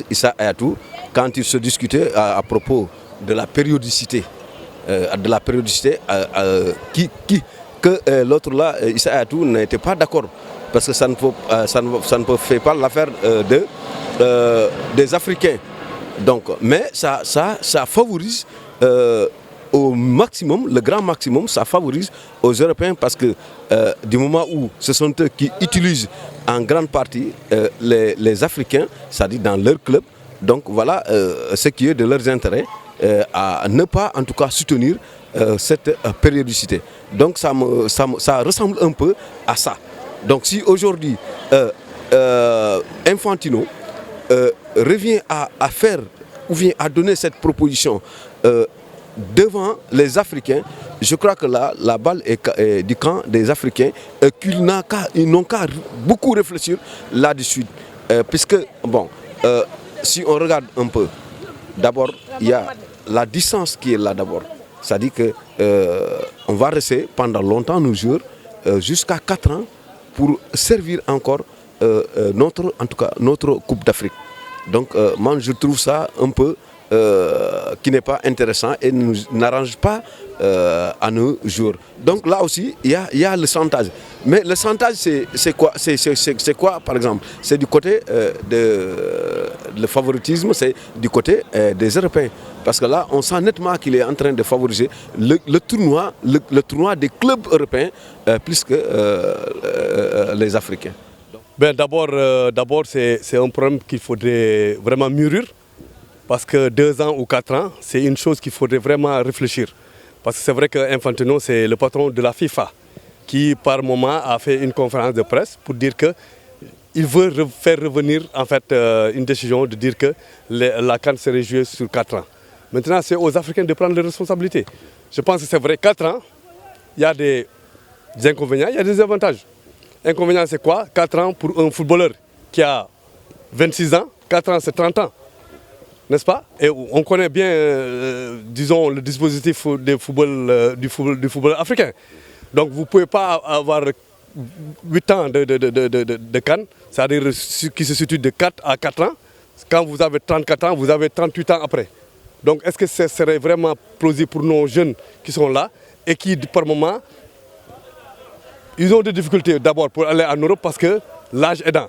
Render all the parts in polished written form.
Issa Hayatou, quand il se discutait à propos de la périodicité, que l'autre là, Issa Hayatou, n'était pas d'accord. Parce que ça ne fait pas l'affaire des Africains. Donc, mais ça favorise au maximum, le grand maximum, ça favorise aux Européens parce que du moment où ce sont eux qui utilisent en grande partie les Africains, c'est-à-dire dans leur club, donc voilà ce qui est de leurs intérêts à ne pas en tout cas soutenir cette périodicité. Donc ça ressemble un peu à ça. Donc si aujourd'hui Infantino revient à faire ou vient à donner cette proposition devant les Africains, je crois que là, la balle est du camp des Africains et qu'ils n'ont qu'à beaucoup réfléchir là-dessus. Puisque, bon, si on regarde un peu, d'abord, il y a la distance qui est là d'abord. C'est-à-dire qu'on va rester pendant longtemps, nos joueurs, jusqu'à 4 ans, pour servir encore notre Coupe d'Afrique. Donc, moi, je trouve ça un peu qui n'est pas intéressant et ne nous n'arrange pas à nos jours. Donc là aussi, il y a le chantage. Mais le chantage, c'est quoi? C'est quoi, par exemple? C'est du côté le favoritisme, c'est du côté des Européens. Parce que là, on sent nettement qu'il est en train de favoriser le tournoi des clubs européens plus que les Africains. Ben, d'abord c'est un problème qu'il faudrait vraiment mûrir. Parce que 2 ans ou 4 ans, c'est une chose qu'il faudrait vraiment réfléchir. Parce que c'est vrai qu'Infantino, c'est le patron de la FIFA, qui par moment a fait une conférence de presse pour dire qu'il veut faire revenir en fait, une décision de dire que la CAN serait jouée sur 4 ans. Maintenant, c'est aux Africains de prendre les responsabilités. Je pense que c'est vrai, 4 ans, il y a des inconvénients, il y a des avantages. Inconvénient, c'est quoi? 4 ans pour un footballeur qui a 26 ans, 4 ans, c'est 30 ans. N'est-ce pas? Et on connaît bien, disons, le dispositif du football africain. Donc vous ne pouvez pas avoir 8 ans de CAN, c'est-à-dire qui se situe de 4 à 4 ans. Quand vous avez 34 ans, vous avez 38 ans après. Donc est-ce que ce serait vraiment plausible pour nos jeunes qui sont là et qui, par moment, ils ont des difficultés d'abord pour aller en Europe parce que l'âge aidant.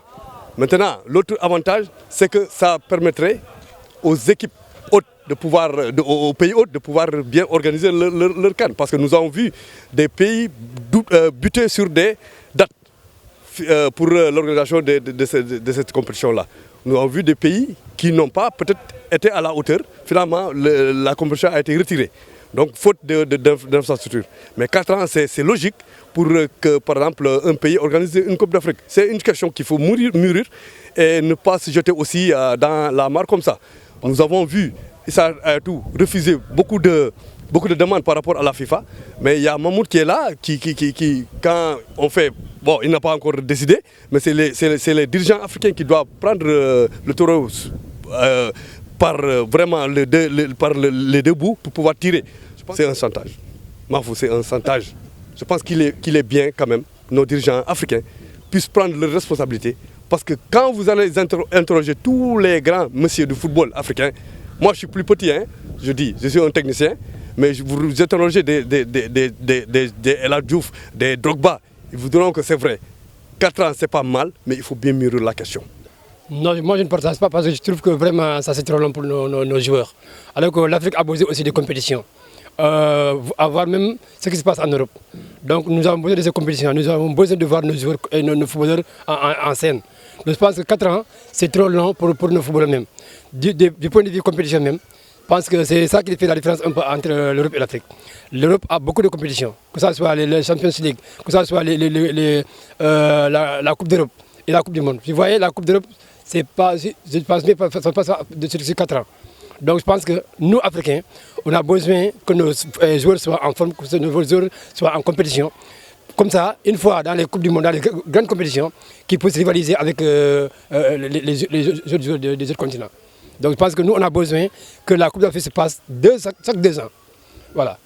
Maintenant, l'autre avantage, c'est que ça permettrait aux équipes hautes aux pays hôtes de pouvoir bien organiser leur CAN. Parce que nous avons vu des pays buter sur des dates pour l'organisation de cette compétition-là. Nous avons vu des pays qui n'ont pas peut-être été à la hauteur. Finalement, la compétition a été retirée. Donc, faute d'infrastructure. Mais 4 ans, c'est logique pour que, par exemple, un pays organise une Coupe d'Afrique. C'est une question qu'il faut mûrir et ne pas se jeter aussi dans la mare comme ça. Nous avons vu Issa Hayatou refuser beaucoup de demandes par rapport à la FIFA, mais il y a Mahmoud qui est là, qui quand on fait, bon, il n'a pas encore décidé, mais c'est les dirigeants africains qui doivent prendre le taureau par vraiment les deux bouts pour pouvoir tirer. C'est un chantage. Mahfouz, c'est un chantage. Je pense qu'il est bien quand même, nos dirigeants africains puissent prendre leurs responsabilités. Parce que quand vous allez interroger tous les grands messieurs du football africain, moi je suis plus petit, hein, je suis un technicien, mais vous interrogez des El Hadji Diouf, des Drogba, ils vous diront que c'est vrai. 4 ans, c'est pas mal, mais il faut bien mûrir la question. Non, moi je ne partage pas parce que je trouve que vraiment ça c'est trop long pour nos joueurs. Alors que l'Afrique a besoin aussi de compétition. Avoir même ce qui se passe en Europe. Donc nous avons besoin de ces compétitions, nous avons besoin de voir nos joueurs et nos footballeurs en scène. Je pense que 4 ans, c'est trop long pour nos footballeurs même. Du point de vue compétition même, je pense que c'est ça qui fait la différence un peu entre l'Europe et l'Afrique. L'Europe a beaucoup de compétitions, que ce soit les Champions League, que ce soit la Coupe d'Europe et la Coupe du Monde. Vous voyez, la Coupe d'Europe, je pense que ça passe sur 4 ans. Donc je pense que nous, Africains, on a besoin que nos joueurs soient en forme, que nos joueurs soient en compétition. Comme ça, une fois dans les Coupes du Monde, dans les grandes compétitions, qu'ils puissent rivaliser avec les autres joueurs des autres continents. Donc je pense que nous, on a besoin que la Coupe d'Afrique se passe chaque 2 ans. Voilà.